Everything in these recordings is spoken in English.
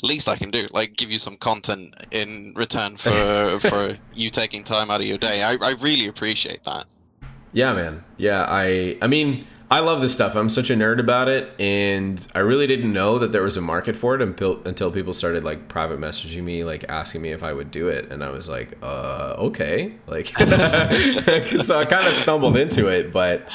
least I can do. Like, give you some content in return for you taking time out of your day. I really appreciate that. Yeah, man. Yeah, I mean, I love this stuff. I'm such a nerd about it, and I really didn't know that there was a market for it until people started like private messaging me, like asking me if I would do it, and I was like, okay, like, so I kind of stumbled into it, but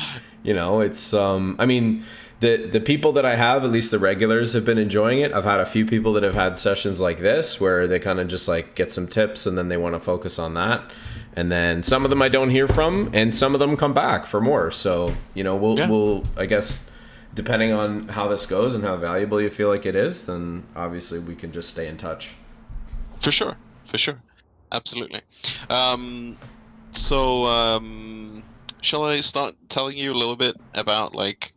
it's I mean, the people that I have, at least the regulars, have been enjoying it. I've had a few people that have had sessions like this where they kind of just like get some tips and then they want to focus on that. And then some of them I don't hear from, and some of them come back for more. So Yeah, we'll I guess depending on how this goes and how valuable you feel like it is, then obviously we can just stay in touch. for sure, for sure, absolutely. Um, so, shall I start telling you a little bit about like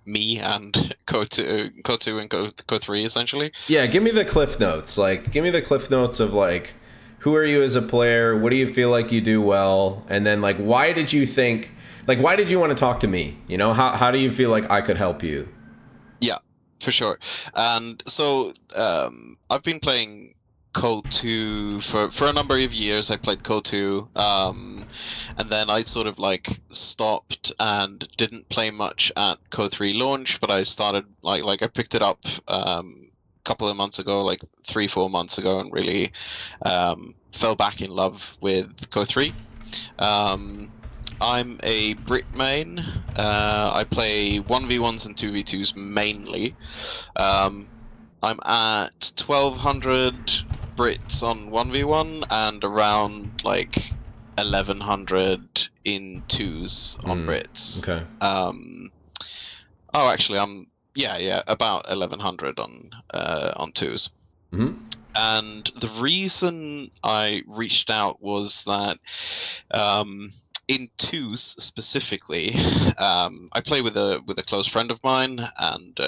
me and Co2 and Co3 essentially? Yeah, give me the cliff notes. Like, give me the cliff notes of like, who are you as a player? What do you feel like you do well? And then like, why did you think, like, why did you want to talk to me? How do you feel like I could help you? Yeah, for sure. And so I've been playing Code 2 for a number of years. I played Code 2, and then I sort of like stopped and didn't play much at Code 3 launch, but I started like I picked it up a couple of months ago, like 3, 4 months ago, and really fell back in love with Code 3. Um, I'm a Brit main. I play 1v1s and 2v2s mainly. Um, I'm at 1200 Brits on 1v1 and around like 1100 in twos on Brits. Okay. Oh, actually, yeah, about 1100 on twos. Mm-hmm. And the reason I reached out was that um, in twos specifically, I play with a close friend of mine, and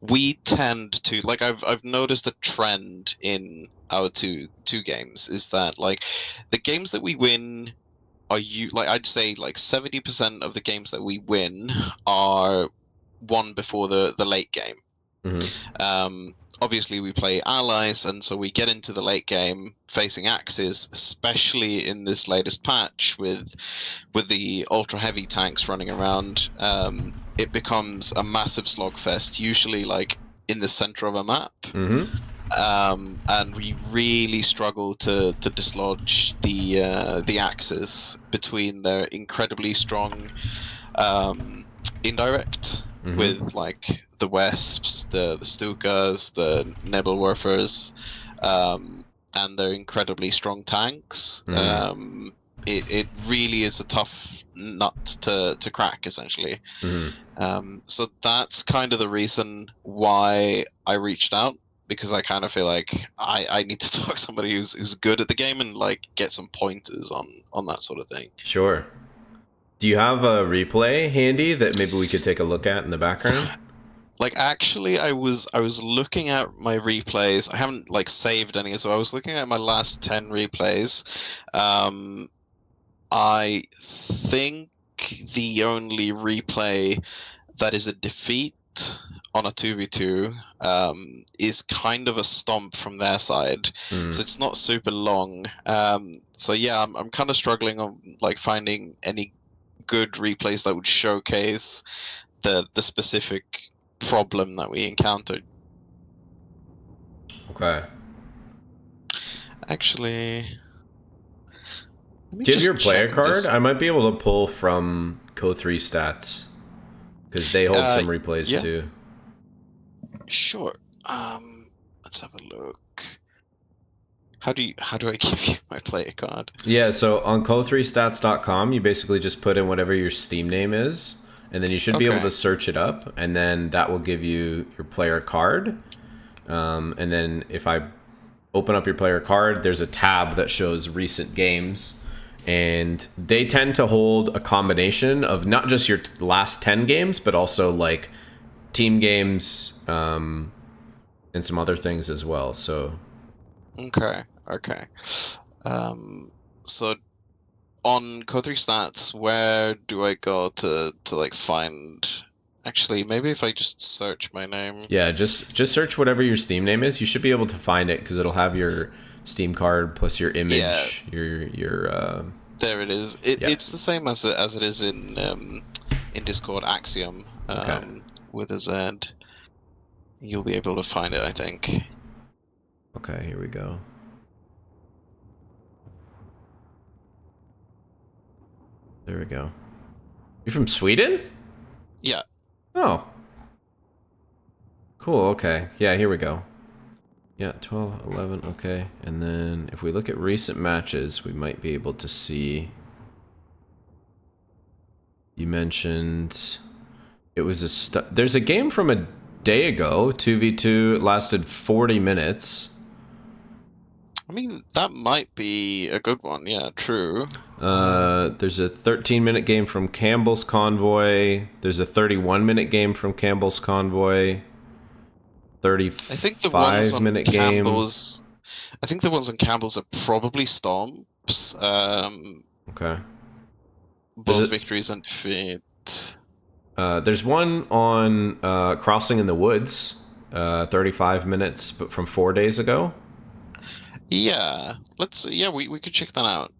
we tend to like I've noticed a trend in our two games is that like the games that we win are you like I'd say like 70% of the games that we win are won before the late game. Mm-hmm. Obviously, we play allies, and so we get into the late game facing axes, especially in this latest patch with the ultra heavy tanks running around. It becomes a massive slogfest, usually like in the center of a map. Mm-hmm. And we really struggle to dislodge the axes between their incredibly strong indirect Mm-hmm. with like the Wesps, the Stukas, the Nebelwerfers, and their incredibly strong tanks. Mm-hmm. It really is a tough nut to crack, essentially. Mm-hmm. So that's kind of the reason why I reached out, because I kind of feel like I need to talk to somebody who's good at the game and like get some pointers on that sort of thing. Sure. Do you have a replay handy that maybe we could take a look at in the background? Like actually, I was looking at my replays. I haven't like saved any, so I was looking at my last 10 replays. Um, I think the only replay that is a defeat on a 2v2 is kind of a stomp from their side, so Mm. it's not super long. So yeah, I'm kind of struggling on like finding any good replays that would showcase the specific problem that we encountered. Okay. Actually, let me Do you have your just player check card? this. I might be able to pull from Co3 stats because they hold Uh, some replays yeah, too. sure. Let's have a look. How do I give you my player card? Yeah, so on co3stats.com, you basically just put in whatever your Steam name is, and then you should be able to Okay. search it up, and then that will give you your player card. And then if I open up your player card, there's a tab that shows recent games, and they tend to hold a combination of not just your last 10 games, but also like team games, and some other things as well. So Okay. Okay. Um, so on Co3 Stats, where do I go to like find Actually, maybe if I just search my name. Yeah, just search whatever your Steam name is. You should be able to find it because it'll have your Steam card plus your Yeah, image, your there it is. yeah. It's the same as it is in Discord, Axiom, Okay. with a Z. You'll be able to find it, I think. Okay, here we go. There we go. You're from Sweden? Yeah. Oh. Cool, okay. Yeah, here we go. Yeah, 12, 11, okay. And then if we look at recent matches, we might be able to see... You mentioned... It was there's a game from a day ago, 2v2, it lasted 40 minutes. I mean, that might be a good one. Yeah, true. There's a 13-minute game from Campbell's Convoy. There's a 31-minute game from Campbell's Convoy. I think the ones on 35-minute game. Campbell's. I think the ones on Campbell's are probably Stomps. Okay. Both victories and defeat. There's one on Crossing in the Woods, 35 minutes, but from 4 days ago. Yeah, we could check that out.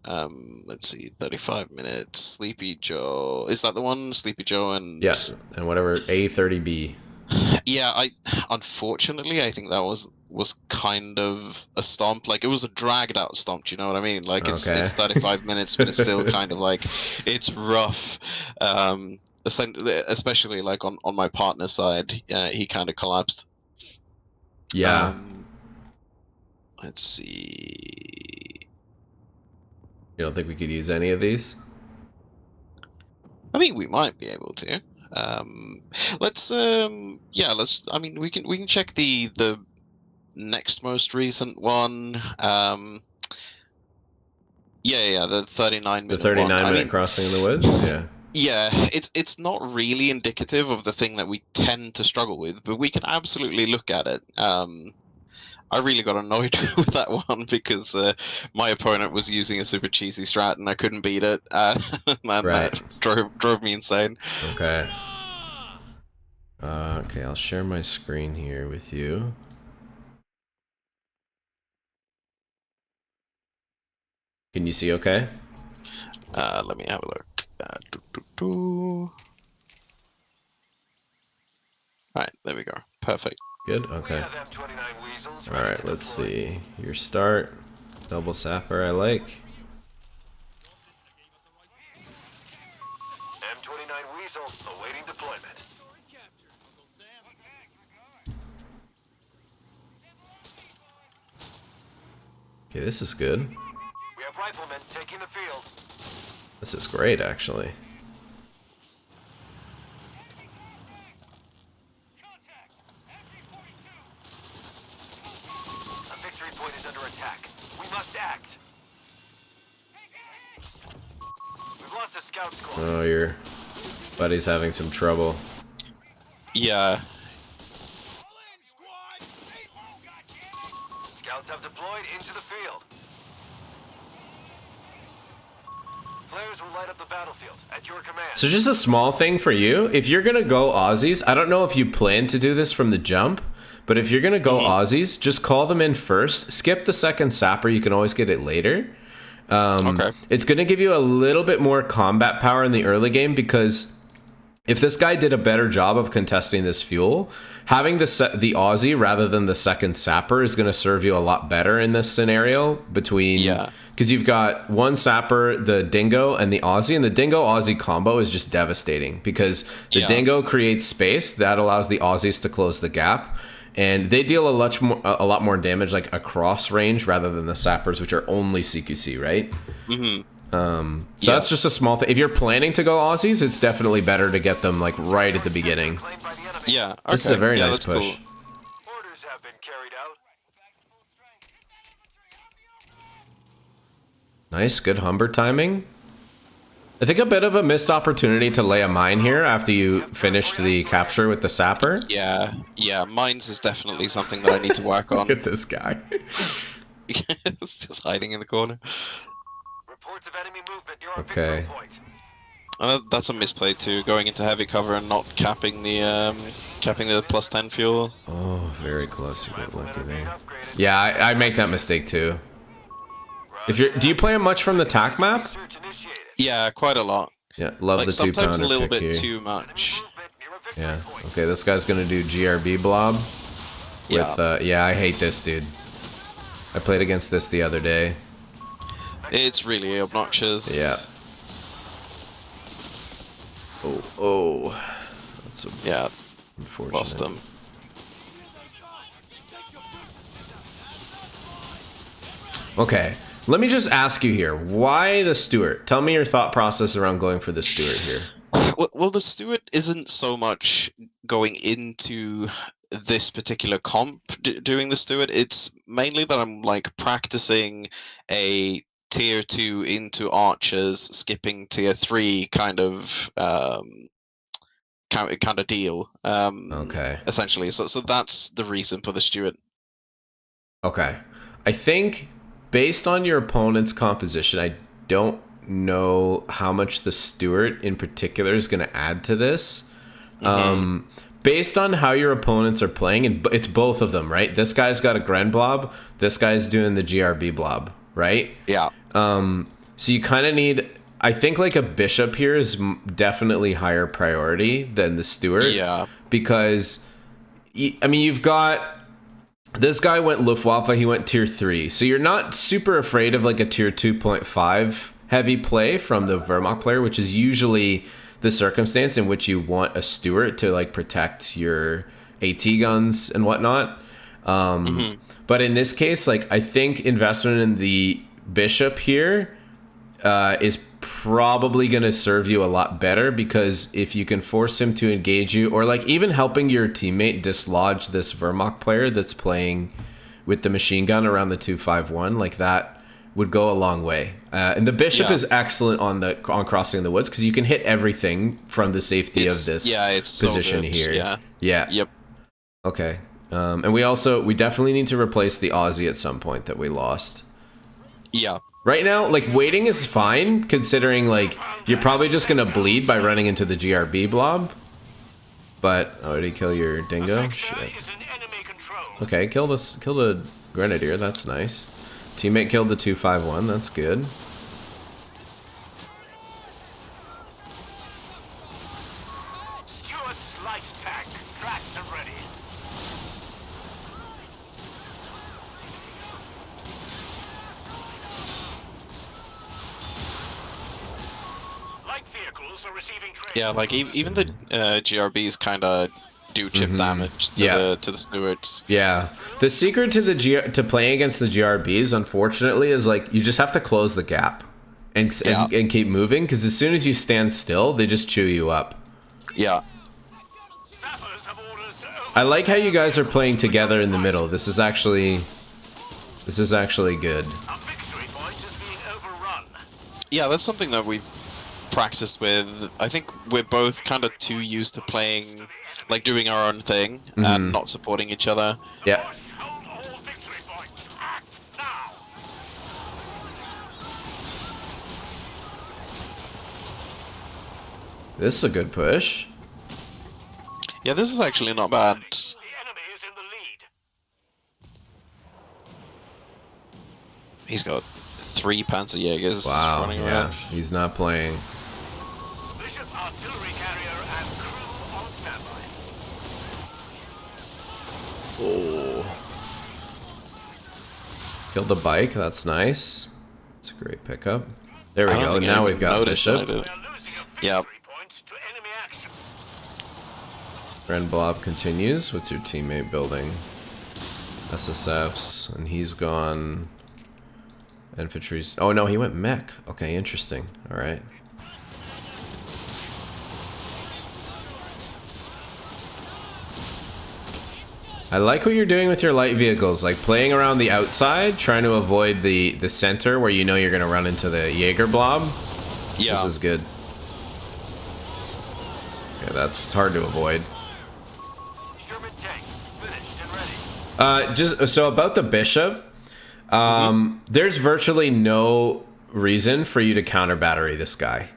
Let's see, 35 minutes. Sleepy Joe. Is that the one? Sleepy Joe and Yeah, and whatever A30B. Yeah, unfortunately I think that was kind of a stomp. Like it was a dragged out stomp, you know what I mean? Like it's 35 minutes, but it's still kind of like it's rough. Especially like on my partner's side, he kind of collapsed. Yeah. Let's see. You don't think we could use any of these? I mean, we might be able to. Let's I mean, we can check the next most recent one. The 39-minute. The 39-minute Crossing in the Woods. Yeah. Yeah, it's not really indicative of the thing that we tend to struggle with, but we can absolutely look at it. I really got annoyed with that one because my opponent was using a super cheesy strat and I couldn't beat it. Man, right. That drove me insane. Okay. Okay, I'll share my screen here with you. Can you see okay? Let me have a look. Alright, there we go. Perfect. Good? Okay. Alright, let's see. Your start. Double sapper, I like. M29 Weasel awaiting deployment. Okay, this is good. We have riflemen taking the field. This is great, actually. A victory point is under attack. We must act. We've lost a scout squad. Oh, your buddy's having some trouble. Yeah. Scouts have deployed into the field. Flares will light up the battlefield at your command. So just a small thing for you. If you're going to go Aussies, I don't know if you plan to do this from the jump, but if you're going to go Aussies, just call them in first. Skip the second sapper. You can always get it later. Okay. It's going to give you a little bit more combat power in the early game because if this guy did a better job of contesting this fuel, having the Aussie rather than the second sapper is going to serve you a lot better in this scenario between... Yeah. Because you've got one sapper, the Dingo, and the Aussie, and the Dingo-Aussie combo is just devastating because the Dingo creates space that allows the Aussies to close the gap, and they deal a lot more damage like across range rather than the sappers, which are only CQC, right? Mm-hmm. So that's just a small thing. If you're planning to go Aussies, it's definitely better to get them like right at the beginning. Yeah, okay. This is a very nice push. Cool. Orders have been carried out. Nice, good Humber timing. I think a bit of a missed opportunity to lay a mine here after you finished the capture with the sapper. Yeah, mines is definitely something that I need to work on. Look at this guy. It's just hiding in the corner. Reports of enemy movement near our Okay. victory point. That's a misplay too, going into heavy cover and not capping the plus 10 fuel. Oh, very close. You get lucky Being there. upgraded. Yeah, I make that mistake too. If you're, do you play much from the tac map? Search initiated. Yeah, quite a lot. Yeah, love Like the sometimes a 2-pounder little pick bit here. too much. Movement near a victory Yeah. point. Okay, this guy's gonna do GRB blob. With Yeah. yeah, I hate this dude. I played against this the other day. It's really obnoxious. Yeah. Oh, that's Yeah, unfortunate. lost them. Okay, let me just ask you here. Why the Stewart? Tell me your thought process around going for the Stewart here. Well, the Stewart isn't so much going into this particular comp doing the Stewart. It's mainly that I'm like practicing a tier 2 into archers, skipping tier 3 kind of deal. Okay. Essentially. So that's the reason for the Stewart. Okay. I think based on your opponent's composition, I don't know how much the Stewart in particular is going to add to this. Based on how your opponents are playing, and it's both of them, right? This guy's got a Gren blob. This guy's doing the GRB blob, right? Yeah. So you kind of need, I think like a bishop here is definitely higher priority than the Stewart. Yeah. Because, I mean, you've got, this guy went Luftwaffe, he went tier 3. So you're not super afraid of like a tier 2.5 heavy play from the Wehrmacht player, which is usually the circumstance in which you want a Stewart to like protect your AT guns and whatnot. But in this case, like I think investment in the bishop here is probably going to serve you a lot better, because if you can force him to engage you, or like even helping your teammate dislodge this Wehrmacht player that's playing with the machine gun around the 251, like that would go a long way. And the bishop is excellent on crossing the woods, because you can hit everything from the safety of this it's position so good. here. Yeah. Yep. Okay. And we definitely need to replace the Aussie at some point that we lost. Yeah. Right now, like, waiting is fine, considering, like, you're probably just gonna bleed by running into the GRB blob. But, oh, did he kill your dingo? Shit. Is in enemy control. Okay, kill the Grenadier, that's nice. Teammate killed the 251, that's good. Stuart slice pack. Tracked and ready. Light vehicles are receiving trade. Yeah, like even the GRBs kind of do chip damage to the Stewards. Yeah, the secret to to playing against the GRBs, unfortunately, is like you just have to close the gap and keep moving, because as soon as you stand still, they just chew you up. Yeah. Sappers have orders to I like how you guys are playing together in the middle. This is actually good. A victory point is being overrun. Yeah, that's something that we've practiced with. I think we're both kind of too used to playing, like doing our own thing and not supporting each other. Yeah. Push, hold all victory points. Act now. This is a good push. Yeah, this is actually not bad. The enemy is in the lead. He's got 3 Panzerjägers running around. He's not playing. Bishop artillery carrier and crew on standby. Oh. Killed the bike, that's nice. It's a great pickup. There we I don't go, think I now even we've got noticed that I Bishop. did. We are losing a victory Yep. point to enemy action. Ren Blob continues. What's your teammate building? SSFs, and he's gone. Infantry's. Oh no, he went mech. Okay, interesting. All right. I like what you're doing with your light vehicles, like playing around the outside, trying to avoid the center where you know you're gonna run into the Jaeger blob. Yeah. This is good. Okay, that's hard to avoid. Sherman tank finished and ready. Just so about the bishop, there's virtually no reason for you to counter battery this guy,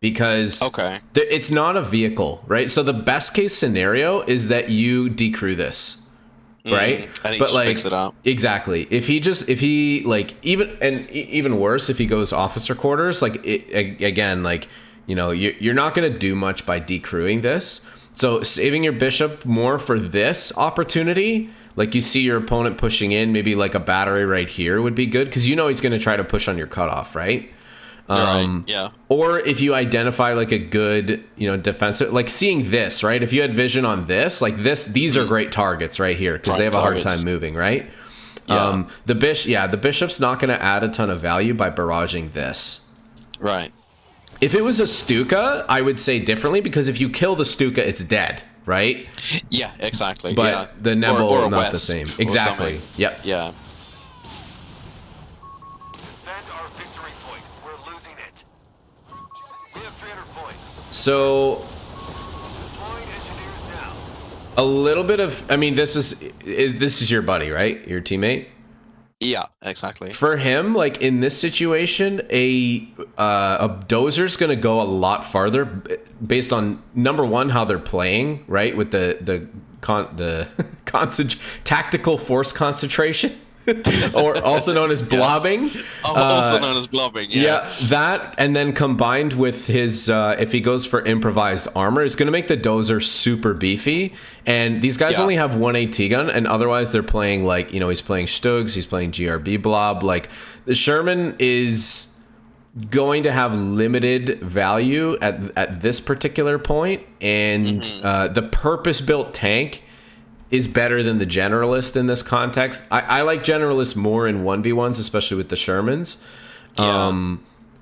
because Okay. it's not a vehicle, right? So the best case scenario is that you decrew this, right? And he But just like picks it up. exactly, if he like even worse, if he goes officer quarters, like again, like you're not going to do much by decrewing this. So saving your bishop more for this opportunity, like you see your opponent pushing in, maybe like a battery right here would be good, because he's going to try to push on your cutoff, right? Right. Yeah. Or if you identify like a good, defensive, like seeing this, right? If you had vision on this, like these are great targets right here, because they have a hard time moving, right? Yeah. The bishop's not going to add a ton of value by barraging this. Right. If it was a Stuka, I would say differently, because if you kill the Stuka, it's dead, right? Yeah, exactly. But the Nebel, or not the West same. or Exactly. something. Yep. Yeah. Defend our victory point. We're losing it. We have 300 points. So Deploying engineers now. a little bit of, this is your buddy, right? Your teammate? Yeah, exactly. For him, like in this situation, a dozer's going to go a lot farther based on number one, how they're playing, right? With the tactical force concentration, or also known as blobbing. Also known as blobbing. Yeah, that, and then combined with his, if he goes for improvised armor, is going to make the dozer super beefy. And these guys only have one AT gun, and otherwise they're playing like, he's playing Stugs, he's playing GRB blob. Like the Sherman is going to have limited value at this particular point, and the purpose-built tank is better than the generalist in this context. I like generalists more in 1v1s, especially with the Shermans. Yeah.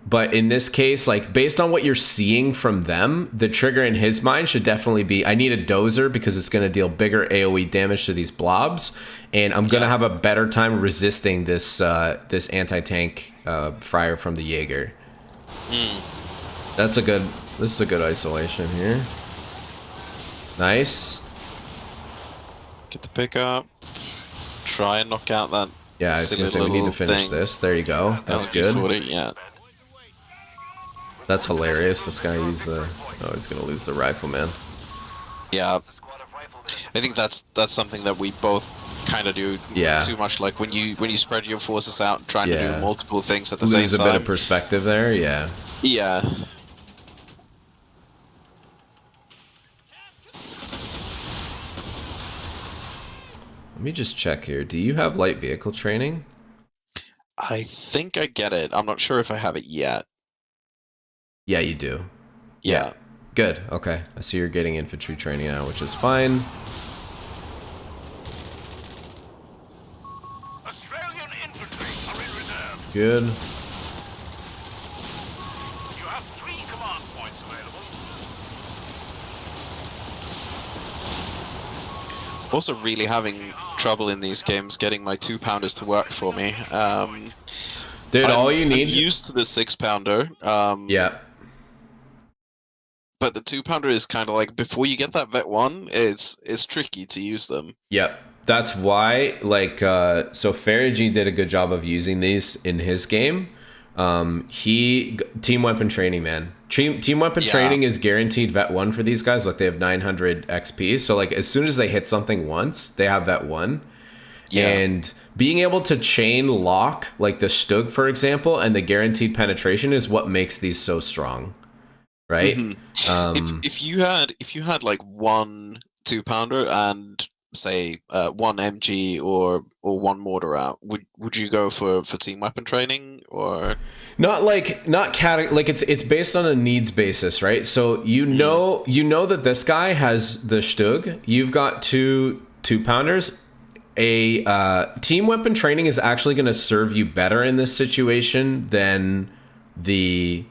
But in this case, like based on what you're seeing from them, the trigger in his mind should definitely be, I need a dozer because it's going to deal bigger AoE damage to these blobs, and I'm going to have a better time resisting this this anti-tank fire from the Jaeger. This is a good isolation here. Nice. Get the pickup. Try and knock out that. Yeah, I was gonna say we need to finish this. There you go. That's good. Yeah. That's hilarious. This guy used the. Oh, he's gonna lose the rifleman. Yeah. I think that's something that we both kind of do too much. Like when you spread your forces out, trying to do multiple things at the same time. Lose a bit of perspective there. Yeah. Yeah. Let me just check here. Do you have light vehicle training? I think I get it. I'm not sure if I have it yet. Yeah, you do. Yeah. Good. Okay. I see you're getting infantry training now, which is fine. Australian infantry are in reserve. Good. You have 3 command points available. Also really having trouble in these games getting my 2-pounders to work for me. Dude, all you need... I'm used to the 6-pounder. Yeah. But the 2-pounder is kind of like, before you get that Vet 1, it's tricky to use them. Yep. That's why, like, so Ferigi did a good job of using these in his game. Team weapon training, man. Team weapon training is guaranteed Vet 1 for these guys. Like, they have 900 XP. So, like, as soon as they hit something once, they have Vet 1. Yeah. And being able to chain lock, like the Stug, for example, and the guaranteed penetration is what makes these so strong. Right? Mm-hmm. If you had like one 2-pounder and say one MG or one mortar out, would you go for team weapon training, or not it's based on a needs basis, right? So you know that this guy has the Stug, you've got two 2-pounders. A team weapon training is actually going to serve you better in this situation than the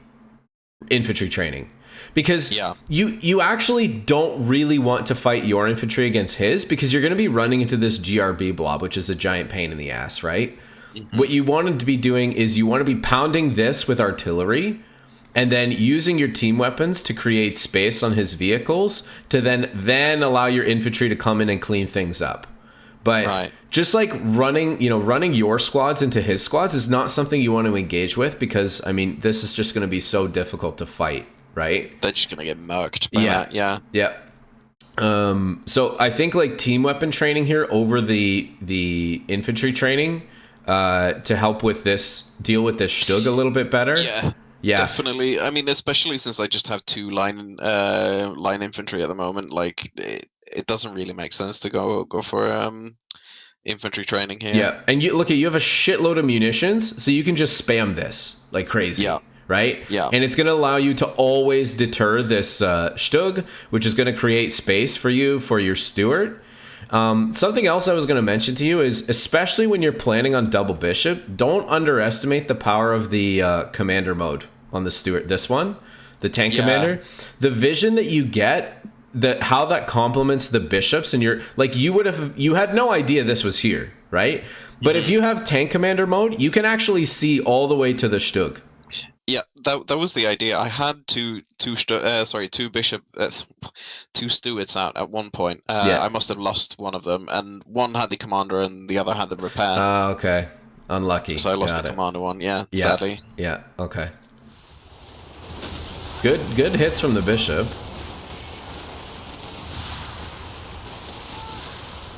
infantry training, because you actually don't really want to fight your infantry against his, because you're going to be running into this GRB blob, which is a giant pain in the ass, right? Mm-hmm. What you wanted to be doing is you want to be pounding this with artillery and then using your team weapons to create space on his vehicles to then allow your infantry to come in and clean things up. But just like running your squads into his squads is not something you want to engage with, because, I mean, this is just going to be so difficult to fight right? They're just gonna get murked by Yeah. that. Yeah. Yeah. So I think like team weapon training here over the infantry training to help with this, deal with this Stug a little bit better. Yeah. Yeah. Definitely. I mean, especially since I just have 2 line infantry at the moment, like it doesn't really make sense to go for infantry training here. Yeah, and you have a shitload of munitions, so you can just spam this like crazy. Yeah. Right? Yeah. And it's going to allow you to always deter this Stug, which is going to create space for you for your Steward. Something else I was going to mention to you is, especially when you're planning on double bishop, don't underestimate the power of the commander mode on the Steward. This one, the tank commander, the vision that you get, how that complements the bishops, and you had no idea this was here, right? But if you have tank commander mode, you can actually see all the way to the Stug. Yeah, that was the idea. I had two bishop, 2 stewards out at one point. I must have lost one of them, and one had the commander and the other had the repair. Okay, unlucky. So I lost the commander one. Yeah, sadly. Yeah. Okay. Good hits from the bishop.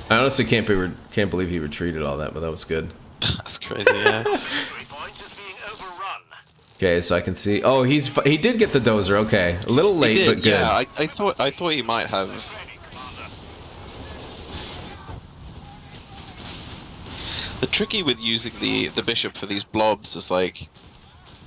I honestly can't believe he retreated all that, but that was good. That's crazy. Yeah. Victory point is being overrun. Okay, so I can see. Oh, he did get the dozer. Okay, a little late, He did, but good. yeah, I thought he might have. Ready, Commander. The tricky with using the bishop for these blobs is like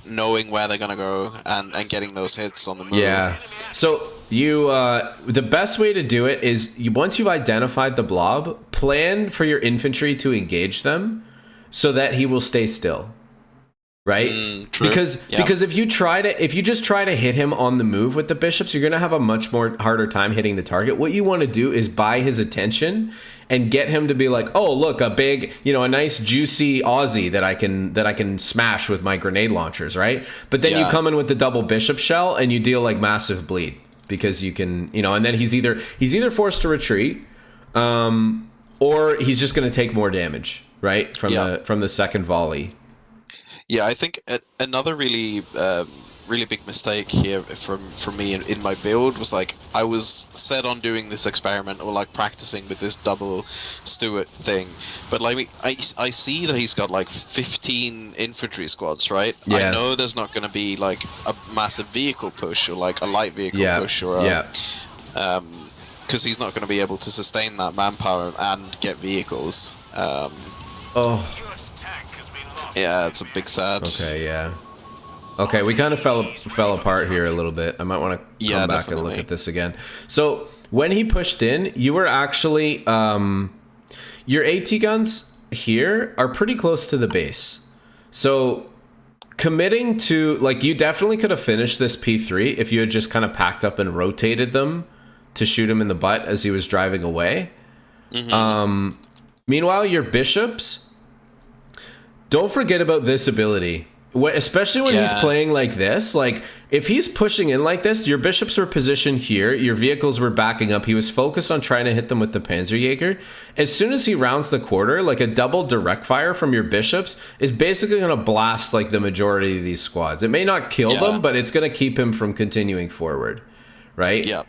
knowing where they're gonna go and getting those hits on the move. Yeah. So the best way to do it is once you've identified the blob, plan for your infantry to engage them, so that he will stay still. Right? True. Because if you just try to hit him on the move with the bishops, you're gonna have a much more harder time hitting the target. What you want to do is buy his attention and get him to be like, oh look, a big, a nice juicy Aussie that I can smash with my grenade launchers, right? But then you come in with the double bishop shell and you deal like massive bleed because you can, and then he's either forced to retreat, or he's just gonna take more damage, right? From the second volley. Yeah, I think another really big mistake here from me in my build was like I was set on doing this experiment or like practicing with this double Stewart thing, but like I see that he's got like 15 infantry squads, right? Yeah. I know there's not going to be like a massive vehicle push or like a light vehicle push or because he's not going to be able to sustain that manpower and get vehicles. Oh. US tank has been lost. Yeah, it's a big sad. Okay, yeah. Okay, we kind of fell apart here a little bit. I might want to come back and look definitely. at this again. So when he pushed in, you were actually your AT guns here are pretty close to the base. So committing to you definitely could have finished this P3 if you had just kind of packed up and rotated them to shoot him in the butt as he was driving away. Meanwhile, your bishops, don't forget about this ability. Especially when he's playing like this, like if he's pushing in like this, your bishops were positioned here, your vehicles were backing up, he was focused on trying to hit them with the Panzerjäger. As soon as he rounds the quarter, like a double direct fire from your bishops is basically going to blast like the majority of these squads. It may not kill them, but it's going to keep him from continuing forward, right? Yeah.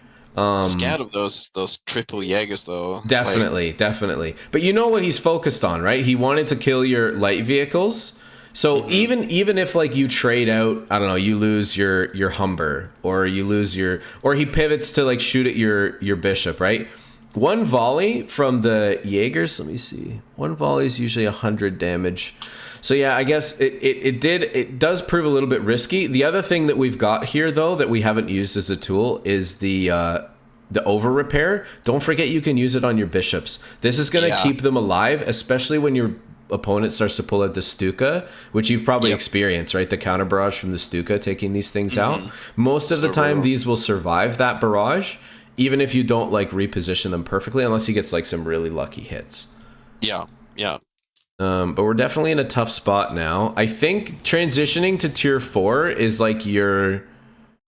Scared of those triple Jaegers though. Definitely. But you know what he's focused on, right? He wanted to kill your light vehicles. So even if like you trade out, I don't know, you lose your Humber or you lose or he pivots to like shoot at your bishop, right? One volley from the Jaegers, let me see. One volley is usually 100 damage. So yeah, I guess it does prove a little bit risky. The other thing that we've got here though that we haven't used as a tool is the over repair. Don't forget you can use it on your bishops. This is going to keep them alive, especially when your opponent starts to pull out the Stuka, which you've probably experienced, right? The counter barrage from the Stuka taking these things out. Most of the time, these will survive that barrage, even if you don't like reposition them perfectly, unless he gets like some really lucky hits. Yeah. But we're definitely in a tough spot now. I think transitioning to tier 4 is like your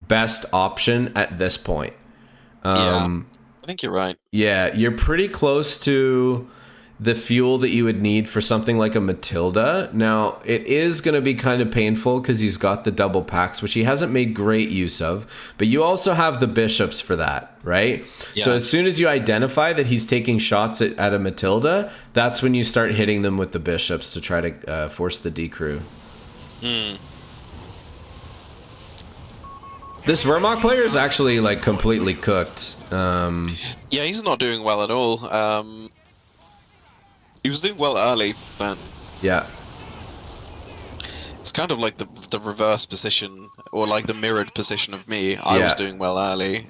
best option at this point. I think you're right. Yeah, you're pretty close to the fuel that you would need for something like a Matilda. Now, it is going to be kind of painful because he's got the double packs, which he hasn't made great use of, but you also have the bishops for that, right? Yeah. So as soon as you identify that he's taking shots at a Matilda, that's when you start hitting them with the bishops to try to force the decrew. This Vermont player is actually like completely cooked. Yeah, he's not doing well at all. He was doing well early, but Yeah. it's kind of like the reverse position, or like the mirrored position of me. I was doing well early.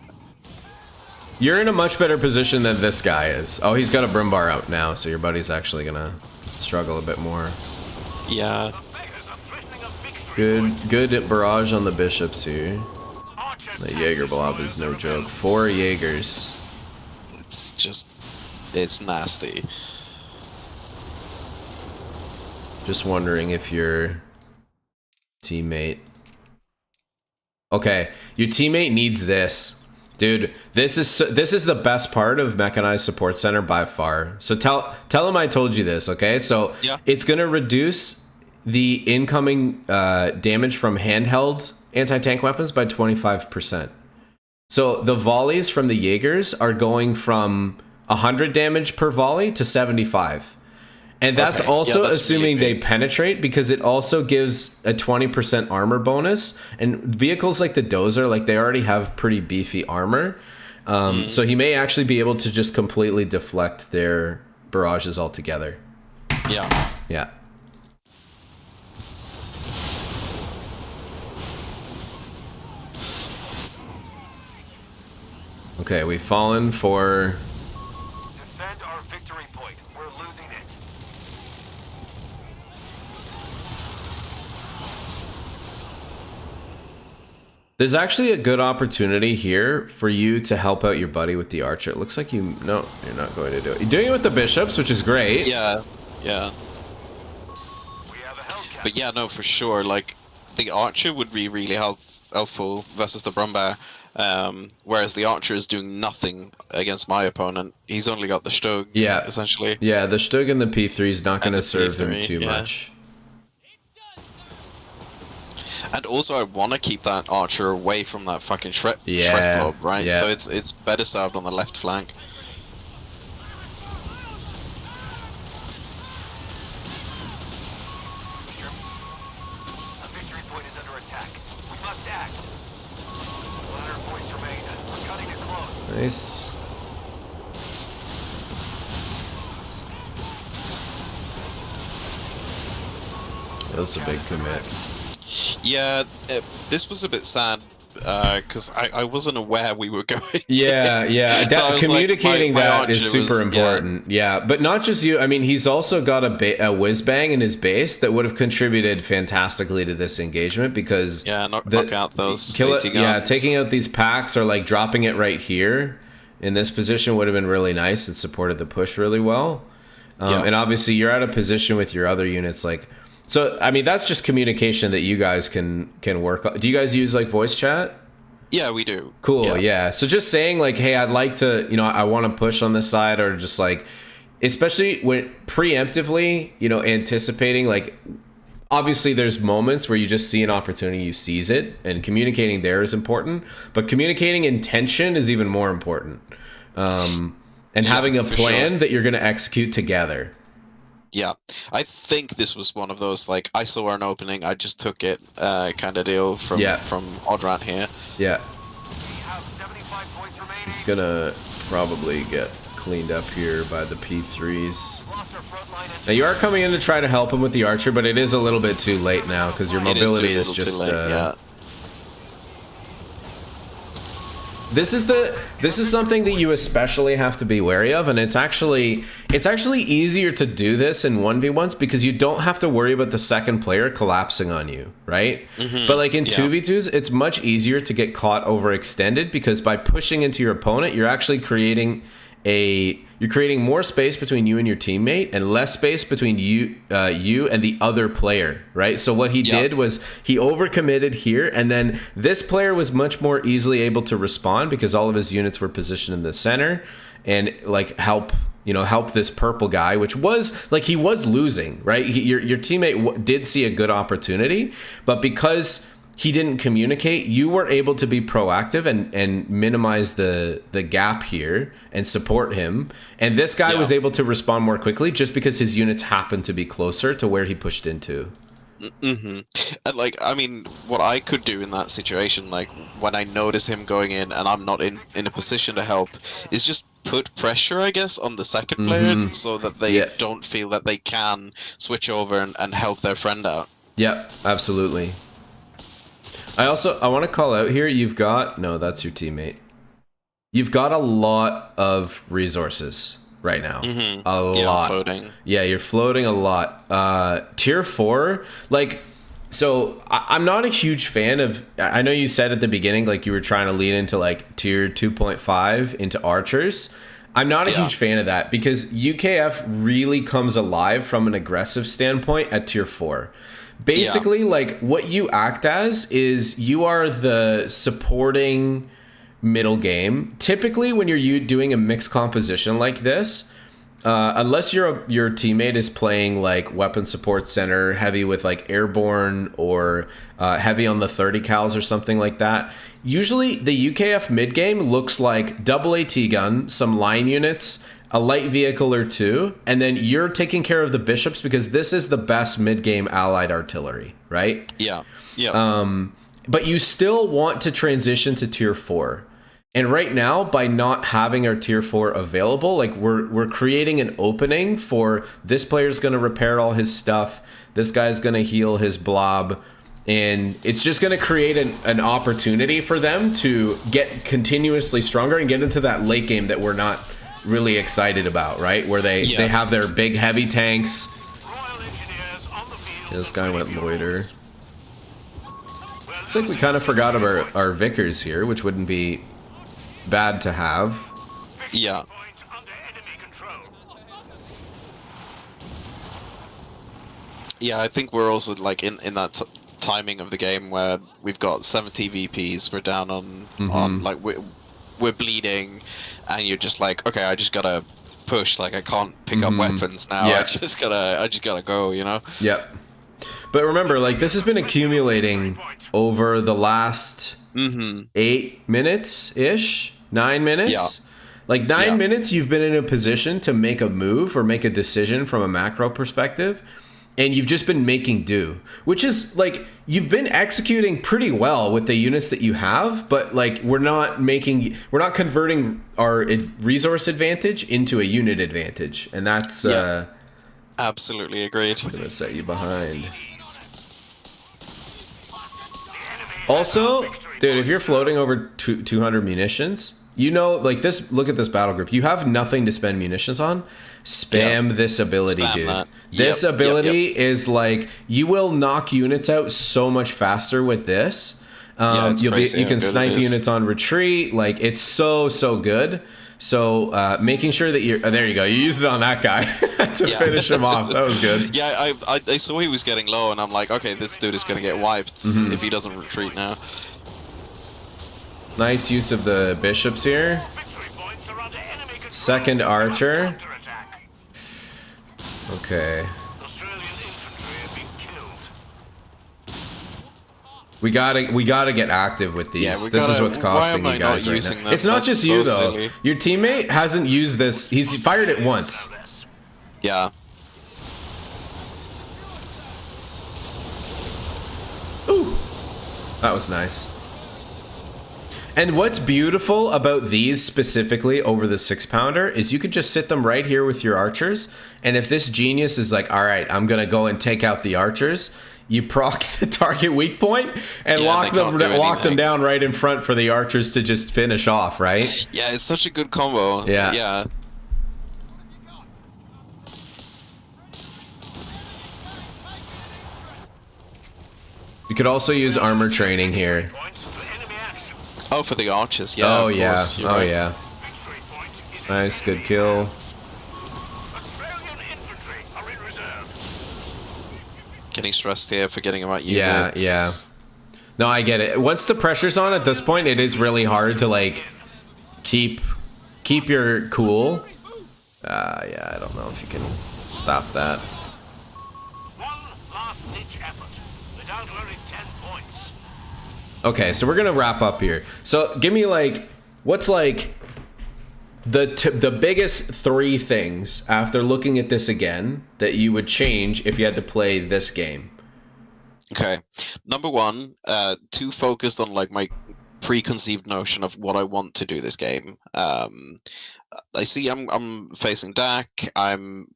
You're in a much better position than this guy is. Oh, he's got a Brimbar out now, so your buddy's actually gonna struggle a bit more. Yeah. Good barrage on the bishops here. The Jaeger blob is no joke. 4 Jaegers. It's nasty. Just wondering if your teammate... Okay, your teammate needs this. Dude, this is the best part of Mechanized Support Center by far. So tell him I told you this, okay? So yeah. It's going to reduce the incoming damage from handheld anti-tank weapons by 25%. So the volleys from the Jaegers are going from 100 damage per volley to 75. And that's also assuming they penetrate, because it also gives a 20% armor bonus. And vehicles like the Dozer, like they already have pretty beefy armor. So he may actually be able to just completely deflect their barrages altogether. Yeah. Yeah. Okay, we've fallen for... Defend our victory point. We're losing it. There's actually a good opportunity here for you to help out your buddy with the archer. It looks like no, you're not going to do it. You're doing it with the bishops, which is great. Yeah. Yeah. We have a Hellcat. But yeah, no, for sure. Like, the archer would be really helpful versus the Brumbear. Whereas the archer is doing nothing against my opponent. He's only got the Stug, essentially. Yeah, the Stug and the P3 is not going to serve him P3, too much. And also, I want to keep that archer away from that fucking Shrek blob, right? Yeah. So it's better served on the left flank. A victory point is under attack. We must act. 100 points remain. We're cutting it close. Nice. That was a big commit. Yeah, this was a bit sad because I wasn't aware we were going. Yeah. So I was Communicating like, my that is archer super was- important. Yeah, but not just you. I mean, he's also got a whiz bang in his base that would have contributed fantastically to this engagement, because knock out those safety guns. taking out these packs or like dropping it right here in this position would have been really nice. It supported the push really well. And obviously you're out of position with your other units, like. So, I mean, that's just communication that you guys can work on. Do you guys use, like, voice chat? Yeah, we do. Cool, yeah. So just saying, like, hey, I'd like to, I want to push on this side, or just, like, especially when preemptively, anticipating, like, obviously there's moments where you just see an opportunity, you seize it, and communicating there is important, but communicating intention is even more important. And having a plan that you're going to execute together. Yeah, I think this was one of those, like, I saw an opening, I just took it kind of deal from Odran here. Yeah. We have 75 points remaining. He's going to probably get cleaned up here by the P3s. Lost our front line. Now, you are coming in to try to help him with the archer, but it is a little bit too late now, because your mobility is just... too late, yeah. This is something that you especially have to be wary of, and it's actually easier to do this in 1v1s because you don't have to worry about the second player collapsing on you, right? But like in 2v2s, it's much easier to get caught overextended, because by pushing into your opponent, you're actually creating more space between you and your teammate, and less space between you and the other player, right? So what he did was he overcommitted here, and then this player was much more easily able to respond because all of his units were positioned in the center and like help help this purple guy, which was like he was losing, right? Your teammate did see a good opportunity, but because he didn't communicate, you were able to be proactive and minimize the gap here and support him. And this guy was able to respond more quickly just because his units happened to be closer to where he pushed into. And like, I mean, what I could do in that situation, like when I notice him going in and I'm not in a position to help, is just put pressure, I guess, on the second player so that they don't feel that they can switch over and help their friend out. Yep, absolutely. I want to call out here, no, that's your teammate. You've got a lot of resources right now. A lot. Floating. Yeah, you're floating a lot. Tier 4, like, so I'm not a huge fan of, I know you said at the beginning, like you were trying to lean into like tier 2.5 into archers. I'm not a huge fan of that because UKF really comes alive from an aggressive standpoint at tier 4. Basically, like what you act as is you are the supporting middle game. Typically, when you're doing a mixed composition like this, unless your teammate is playing like weapon support center, heavy with like airborne or heavy on the 30 cals or something like that, usually the UKF mid game looks like double AT gun, some line units, a light vehicle or two, and then you're taking care of the bishops because this is the best mid-game allied artillery, right? Yeah. But you still want to transition to tier 4. And right now, by not having our tier 4 available, like we're creating an opening for this player's going to repair all his stuff, this guy's going to heal his blob, and it's just going to create an opportunity for them to get continuously stronger and get into that late game that we're not really excited about, right? Where they have their big heavy tanks. This guy went loiter. Looks like we kind of forgot about our Vickers here, which wouldn't be bad to have. Yeah. Yeah, I think we're also like in that timing of the game where we've got 70 VPs. We're down on like we're bleeding, and you're just like, okay, I just gotta push. Like I can't pick up weapons now. I just gotta go. Yep. But remember, like this has been accumulating over the last 8 minutes ish, 9 minutes. Yeah. Like 9 minutes, you've been in a position to make a move or make a decision from a macro perspective. And you've just been making do, which is like you've been executing pretty well with the units that you have, but like we're not converting our resource advantage into a unit advantage, and that's absolutely agreed. I'm gonna set you behind. Also, dude, if you're floating over 200 munitions, like this. Look at this battle group. You have nothing to spend munitions on. Spam this ability, dude. That. This ability is like you will knock units out so much faster with this. You can snipe units on retreat. Like it's so good. So making sure that you're there you go. You used it on that guy to finish him off. That was good. Yeah, I saw he was getting low, and I'm like, okay, this dude is gonna get wiped if he doesn't retreat now. Nice use of the bishops here. Second archer. Okay. We gotta get active with these. This is what's costing you guys right now. It's not just you though. Silly. Your teammate hasn't used this. He's fired it once. Yeah. Ooh. That was nice. And what's beautiful about these specifically over the 6-pounder is you could just sit them right here with your archers, and if this genius is like, all right, I'm gonna go and take out the archers, you proc the target weak point and lock them down right in front for the archers to just finish off, right? Yeah, it's such a good combo. Yeah. You could also use armor training here. Oh, for the archers, yeah. Oh, yeah. Oh, yeah. Nice, good kill. Getting stressed here, forgetting about units. Yeah. No, I get it. Once the pressure's on at this point, it is really hard to, like, keep your cool. Yeah, I don't know if you can stop that. One last-ditch effort. We're down to only 10 points. Okay, so we're gonna wrap up here. So give me like, what's like the biggest 3 things after looking at this again that you would change if you had to play this game? Okay, number one, too focused on like my preconceived notion of what I want to do this game. I see I'm facing Dak. I'm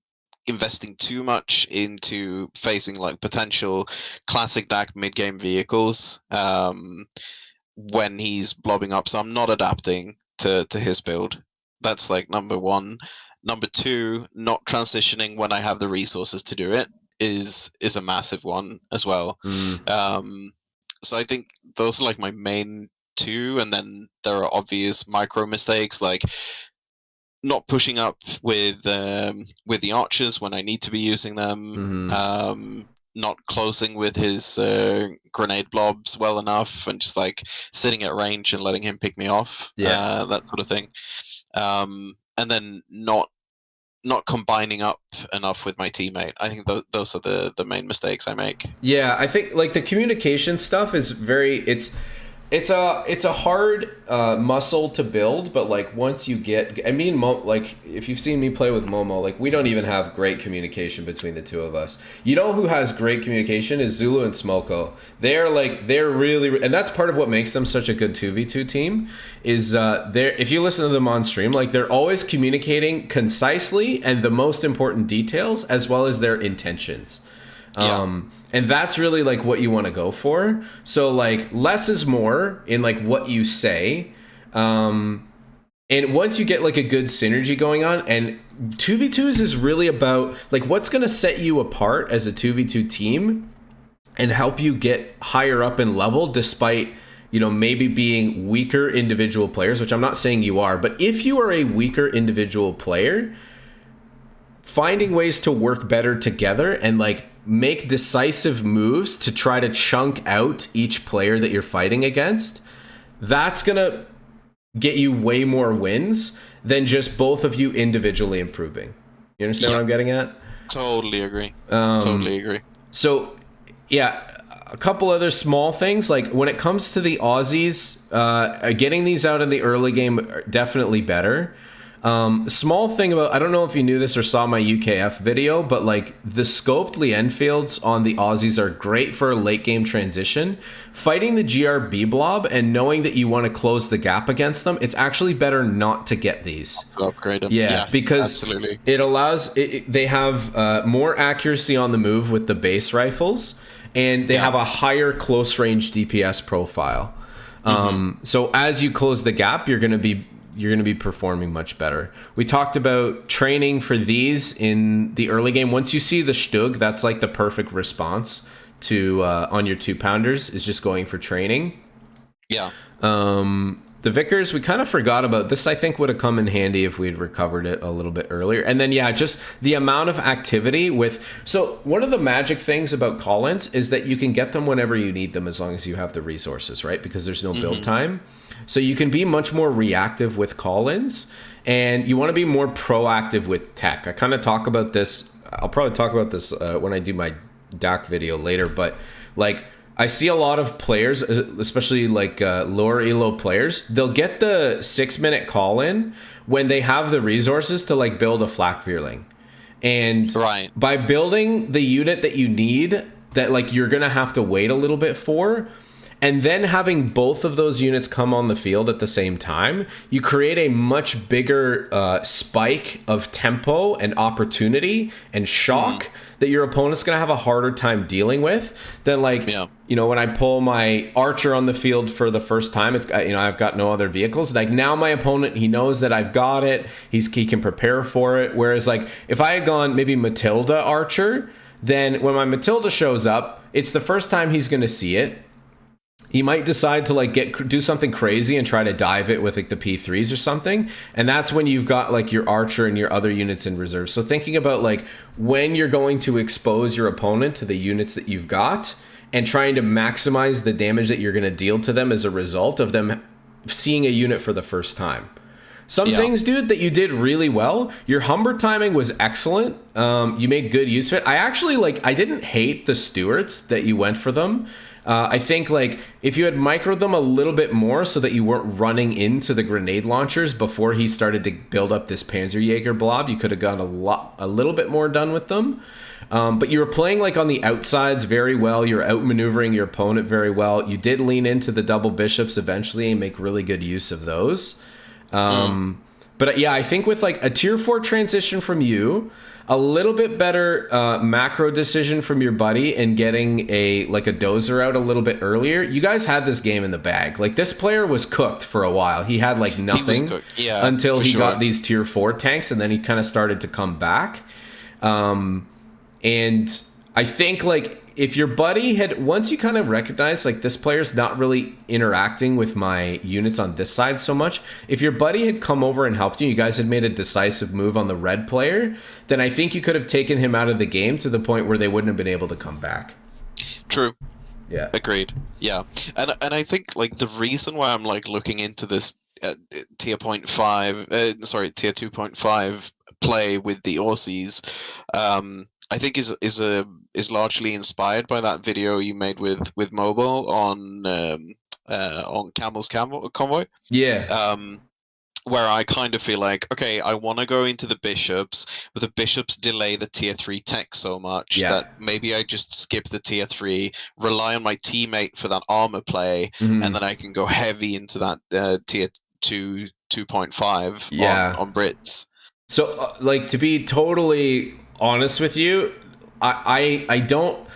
investing too much into facing like potential classic Dak mid-game vehicles when he's blobbing up. So I'm not adapting to his build. That's like number one. Number two, not transitioning when I have the resources to do it is a massive one as well. So I think those are like my main two, and then there are obvious micro mistakes like not pushing up with the archers when I need to be using them. Not closing with his grenade blobs well enough, and just like sitting at range and letting him pick me off. Yeah. That sort of thing. And then not combining up enough with my teammate. I think those are the main mistakes I make. Yeah, I think like the communication stuff is very it's a hard muscle to build, but like once you get, I mean, like if you've seen me play with Momo, like we don't even have great communication between the two of us. You know who has great communication is Zulu and Smoko. They're really, and that's part of what makes them such a good 2v2 team is if you listen to them on stream, like they're always communicating concisely and the most important details as well as their intentions. And that's really like what you want to go for. So like less is more in like what you say. And once you get like a good synergy going on, and 2v2s is really about like what's going to set you apart as a 2v2 team and help you get higher up in level despite, you know, maybe being weaker individual players, which I'm not saying you are, but if you are a weaker individual player, finding ways to work better together and like make decisive moves to try to chunk out each player that you're fighting against, that's gonna get you way more wins than just both of you individually improving. You understand what I'm getting at? Totally agree. Totally agree. So yeah, a couple other small things, like when it comes to the Aussies, getting these out in the early game are definitely better. Small thing about, I don't know if you knew this or saw my UKF video, but like the scoped Lien fields on the Aussies are great for a late game transition. Fighting the GRB blob and knowing that you want to close the gap against them, it's actually better not to get these. To upgrade them. Yeah, because absolutely. It allows, they have more accuracy on the move with the base rifles, and they have a higher close range DPS profile. So as you close the gap, you're going to be performing much better. We talked about training for these in the early game. Once you see the Stug, that's like the perfect response to on your 2-pounders is just going for training. Yeah. The Vickers, we kind of forgot about this. I think would have come in handy if we had recovered it a little bit earlier. And then, yeah, just the amount of activity with... So one of the magic things about call-ins is that you can get them whenever you need them as long as you have the resources, right? Because there's no build time. So you can be much more reactive with call-ins, and you want to be more proactive with tech. I kind of talk about this. I'll probably talk about this when I do my DAC video later, but like... I see a lot of players, especially like lower elo players, they'll get the 6-minute call in when they have the resources to like build a flak Vierling. And by building the unit that you need, that like you're going to have to wait a little bit for, and then having both of those units come on the field at the same time, you create a much bigger spike of tempo and opportunity and shock that your opponent's going to have a harder time dealing with than like, you know, when I pull my archer on the field for the first time, it's, you know, I've got no other vehicles. Like now my opponent, he knows that I've got it. He can prepare for it. Whereas like if I had gone maybe Matilda archer, then when my Matilda shows up, it's the first time he's going to see it. He might decide to like do something crazy and try to dive it with like the P3s or something. And that's when you've got like your archer and your other units in reserve. So thinking about like when you're going to expose your opponent to the units that you've got and trying to maximize the damage that you're going to deal to them as a result of them seeing a unit for the first time. Some Yeah. things, dude, that you did really well. Your Humber timing was excellent. You made good use of it. I actually I didn't hate the Stewarts that you went for them. I think if you had microed them a little bit more so that you weren't running into the grenade launchers before he started to build up this Panzerjäger blob, you could have got a little bit more done with them. But you were playing on the outsides very well. You're outmaneuvering your opponent very well. You did lean into the double bishops eventually and make really good use of those. But yeah, I think with a tier 4 transition from you, a little bit better macro decision from your buddy, and getting a dozer out a little bit earlier, you guys had this game in the bag. This player was cooked for a while. He had nothing until he got these tier 4 tanks, and then he kind of started to come back. And I think if your buddy had, once you kind of recognize this player's not really interacting with my units on this side so much, if your buddy had come over and helped you guys had made a decisive move on the red player, then I think you could have taken him out of the game to the point where they wouldn't have been able to come back. True. Yeah. Agreed. Yeah. And I think the reason why I'm looking into this tier 2.5 play with the Aussies, I think is largely inspired by that video you made with Mobile on Camel's Convoy. Yeah. Where I kind of feel okay, I want to go into the bishops, but the bishops delay the tier 3 tech so much that maybe I just skip the tier 3, rely on my teammate for that armor play, and then I can go heavy into that tier 2.5 on Brits. So to be totally honest with you, I don't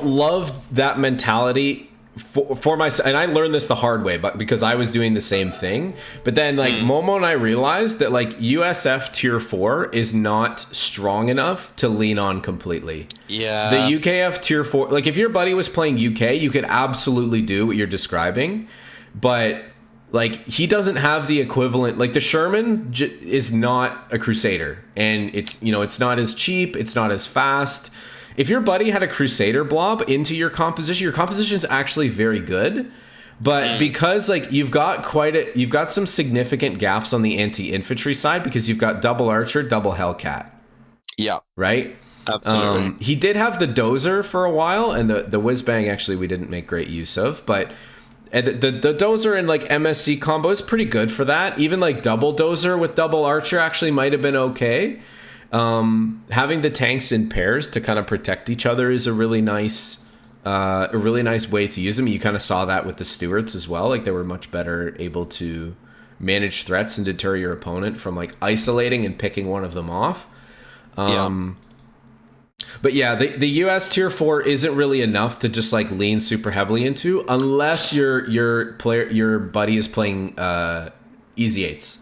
love that mentality for myself, and I learned this the hard way, but because I was doing the same thing. But then Momo and I realized that USF tier 4 is not strong enough to lean on completely. Yeah. The UKF tier 4, if your buddy was playing UK, you could absolutely do what you're describing, but he doesn't have the equivalent. The Sherman is not a Crusader, and it's not as cheap, it's not as fast. If your buddy had a Crusader blob into your composition is actually very good. But because you've got some significant gaps on the anti-infantry side, because you've got double Archer, double Hellcat. Yeah. Right? Absolutely. He did have the Dozer for a while, and the Whiz-Bang actually we didn't make great use of, but the Dozer and MSC combo is pretty good for that. Even double Dozer with double Archer actually might have been okay. Having the tanks in pairs to kind of protect each other is a really nice way to use them. You kind of saw that with the Stewarts as well. They were much better able to manage threats and deter your opponent from isolating and picking one of them off. But yeah, the US tier 4 isn't really enough to just lean super heavily into, unless your buddy is playing Easy 8s.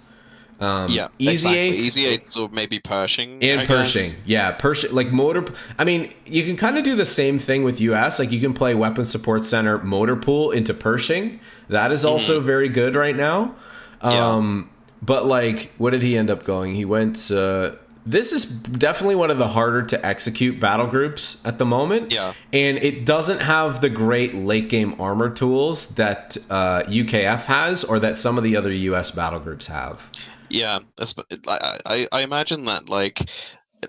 Easy 8s or maybe Pershing. And Pershing. Yeah, Pershing motor. I mean, you can kind of do the same thing with US. You can play Weapon Support Center motor pool into Pershing. That is also very good right now. But what did he end up going? He went this is definitely one of the harder to execute battle groups at the moment. Yeah. And it doesn't have the great late game armor tools that UKF has, or that some of the other US battle groups have. Yeah, I imagine that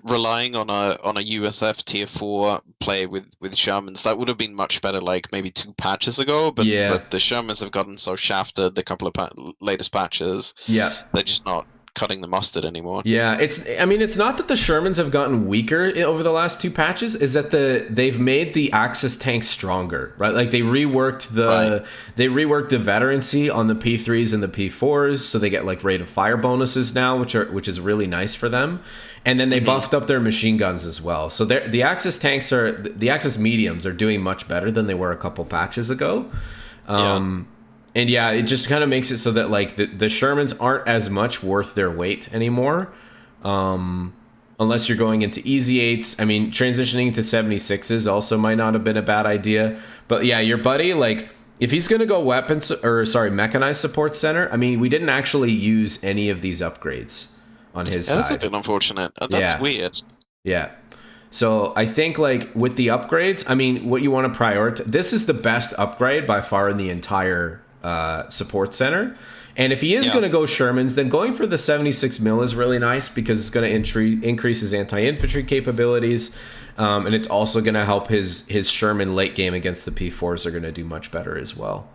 relying on a USF tier 4 play with Shermans, that would have been much better maybe 2 patches ago, but the Shermans have gotten so shafted the couple of latest patches. Yeah. They're just not cutting the mustard anymore. Yeah, it's not that the Shermans have gotten weaker over the last 2 patches, is that they've made the Axis tanks stronger, right? They reworked the veterancy on the P3s and the P4s, so they get rate of fire bonuses now, which is really nice for them. And then they buffed up their machine guns as well. So the Axis tanks the Axis mediums are doing much better than they were a couple patches ago. And yeah, it just kind of makes it so that the Shermans aren't as much worth their weight anymore, unless you're going into Easy 8s. I mean, transitioning to 76s also might not have been a bad idea. But yeah, your buddy, if he's going to go mechanized support center, I mean, we didn't actually use any of these upgrades on his side. That's a bit unfortunate. That's weird. Yeah. So I think with the upgrades, I mean, what you want to prioritize, this is the best upgrade by far in the entire support center. And if he is Yeah. going to go Shermans, then going for the 76 mil is really nice because it's going to increase his anti-infantry capabilities. And it's also going to help his Sherman late game against the P4s are going to do much better as well.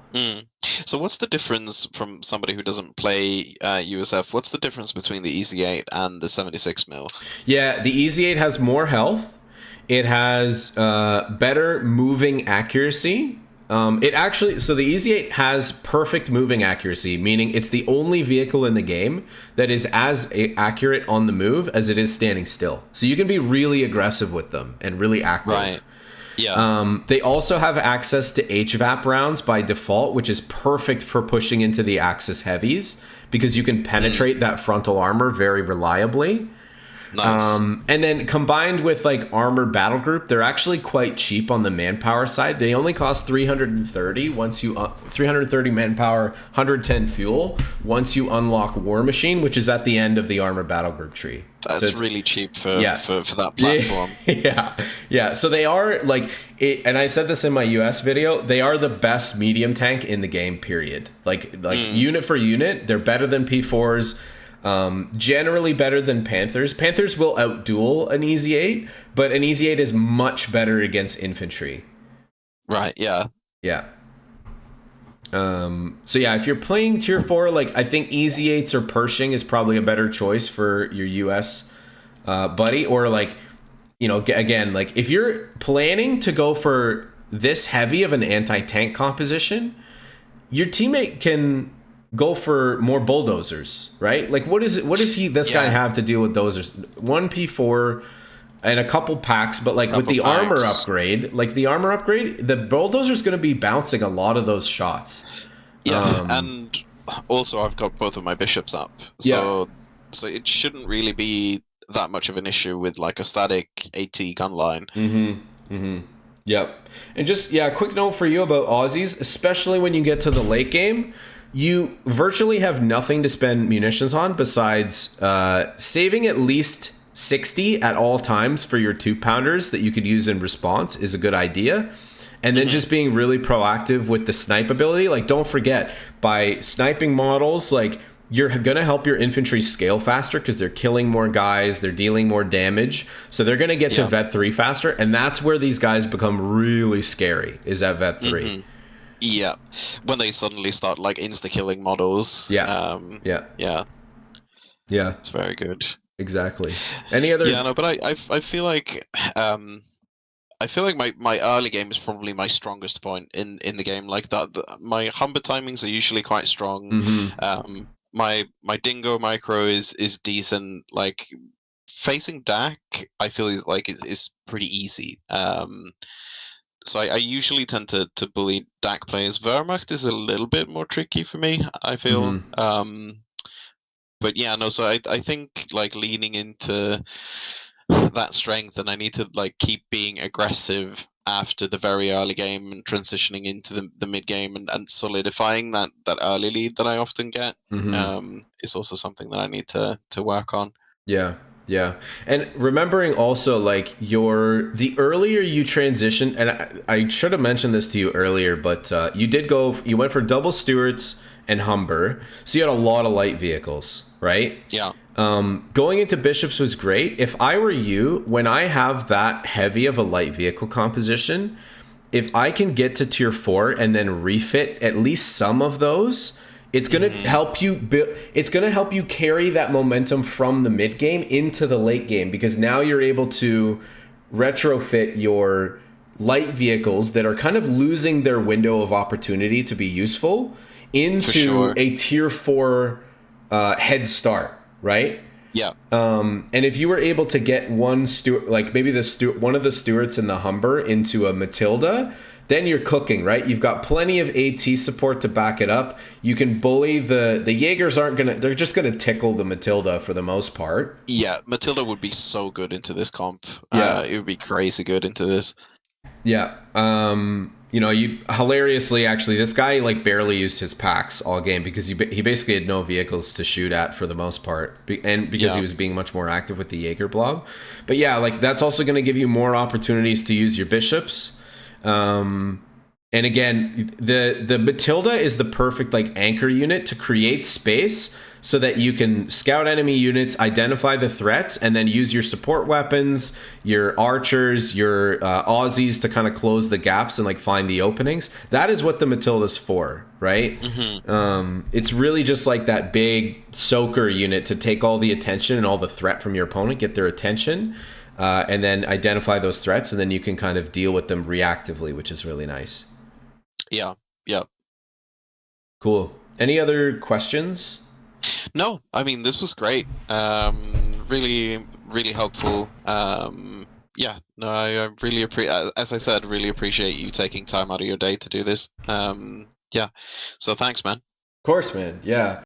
So what's the difference from somebody who doesn't play USF? What's the difference between the EZ8 and the 76 mil? Yeah, the EZ8 has more health. It has better moving accuracy. The EZ8 has perfect moving accuracy, meaning it's the only vehicle in the game that is as accurate on the move as it is standing still. So you can be really aggressive with them and really active. Right. Yeah. They also have access to HVAP rounds by default, which is perfect for pushing into the Axis heavies because you can penetrate that frontal armor very reliably. Nice. And then combined with like armored battle group, they're actually quite cheap on the manpower side. They only cost 330 once you 330 manpower, 110 fuel once you unlock War Machine, which is at the end of the armored battle group tree. That's really cheap for that platform. Yeah. So they are like it, and I said this in my US video, they are the best medium tank in the game, period. Like unit for unit, they're better than P4s. Generally better than Panthers. Panthers will outduel an EZ8, but an EZ8 is much better against infantry. Right, yeah. Yeah. So yeah, if you're playing tier 4, like I think EZ8s or Pershing is probably a better choice for your US buddy. Or like, you know, again, like if you're planning to go for this heavy of an anti-tank composition, your teammate can go for more bulldozers, right? Like what does this guy have to deal with dozers? One P4 and a couple packs, but like with the armor upgrade, the bulldozer's going to be bouncing a lot of those shots. Yeah, and also I've got both of my bishops up, so it shouldn't really be that much of an issue with like a static AT gun line. Yep. And just a quick note for you about Aussies, especially when you get to the late game. You virtually have nothing to spend munitions on besides saving at least 60 at all times for your 2-pounders that you could use in response is a good idea. And then just being really proactive with the snipe ability. Like, don't forget, by sniping models, like, you're going to help your infantry scale faster because they're killing more guys, they're dealing more damage. So they're going to get to Vet 3 faster. And that's where these guys become really scary, is at Vet 3. Yeah, when they suddenly start like insta-killing models. Yeah, it's very good. Exactly. Any other? Yeah, no, but I feel like my early game is probably my strongest point in the game. Like that, my Humber timings are usually quite strong. My Dingo micro is decent. Like facing DAC, I feel is pretty easy. So I usually tend to bully DAC players. Wehrmacht is a little bit more tricky for me, I feel. But yeah, no, so I think like leaning into that strength, and I need to like keep being aggressive after the very early game and transitioning into the mid game and solidifying that early lead that I often get is also something that I need to work on. Yeah. And remembering also like the earlier you transition, and I should have mentioned this to you earlier, but you went for double Stewarts and Humber. So you had a lot of light vehicles, right? Yeah. Going into Bishops was great. If I were you, when I have that heavy of a light vehicle composition, if I can get to tier 4 and then refit at least some of those, it's going to help you it's going to help you carry that momentum from the mid game into the late game, because now you're able to retrofit your light vehicles that are kind of losing their window of opportunity to be useful into a tier 4 head start, right? Yeah. And if you were able to get one Stewart, like maybe one of the Stewarts in the Humber into a Matilda, then you're cooking, right? You've got plenty of AT support to back it up. You can bully the Jaegers they're just gonna tickle the Matilda for the most part. Yeah, Matilda would be so good into this comp. Yeah, it would be crazy good into this. Yeah. Hilariously, actually, this guy like barely used his packs all game because he basically had no vehicles to shoot at for the most part, and because he was being much more active with the Jaeger blob. But yeah, like that's also going to give you more opportunities to use your bishops. And again, the Matilda is the perfect like anchor unit to create space so that you can scout enemy units, identify the threats, and then use your support weapons, your archers, your Aussies to kind of close the gaps and like find the openings. That is what the Matilda's for, right? It's really just like that big soaker unit to take all the attention and all the threat from your opponent, get their attention, and then identify those threats, and then you can kind of deal with them reactively, which is really nice. Yeah, yeah. Cool. Any other questions? No, I mean, this was great. Really, really helpful. Yeah, no, I really appreciate, as I said, really appreciate you taking time out of your day to do this. Yeah, so thanks, man. Of course, man. Yeah.